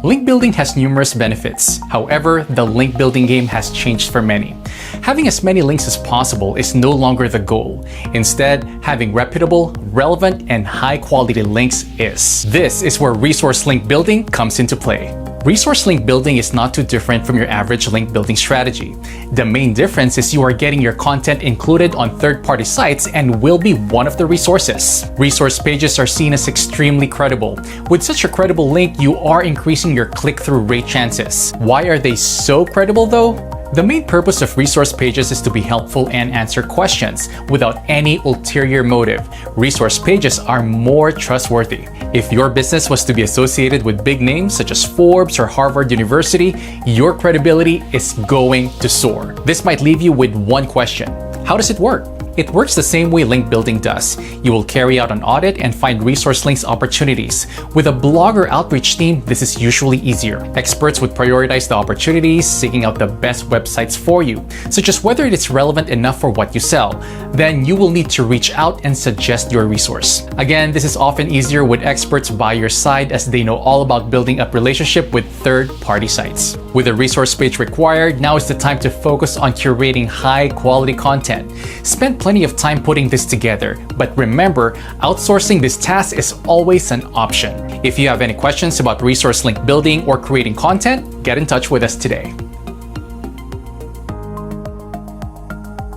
Link building has numerous benefits. However, the link building game has changed for many. Having as many links as possible is no longer the goal. Instead, having reputable, relevant, and high-quality links is. This is where resource link building comes into play. Resource link building is not too different from your average link building strategy. The main difference is you are getting your content included on third-party sites and will be one of the resources. Resource pages are seen as extremely credible. With such a credible link, you are increasing your click-through rate chances. Why are they so credible though? The main purpose of resource pages is to be helpful and answer questions without any ulterior motive. Resource pages are more trustworthy. If your business was to be associated with big names such as Forbes or Harvard University, your credibility is going to soar. This might leave you with one question. How does it work? It works the same way link building does. You will carry out an audit and find resource links opportunities. With a blogger outreach team, this is usually easier. Experts would prioritize the opportunities, seeking out the best websites for you, such as whether it is relevant enough for what you sell. Then you will need to reach out and suggest your resource. Again, this is often easier with experts by your side as they know all about building up relationship with third-party sites. With a resource page required, now is the time to focus on curating high-quality content. Spend plenty of time putting this together, but remember, outsourcing this task is always an option. If you have any questions about resource link building or creating content, get in touch with us today.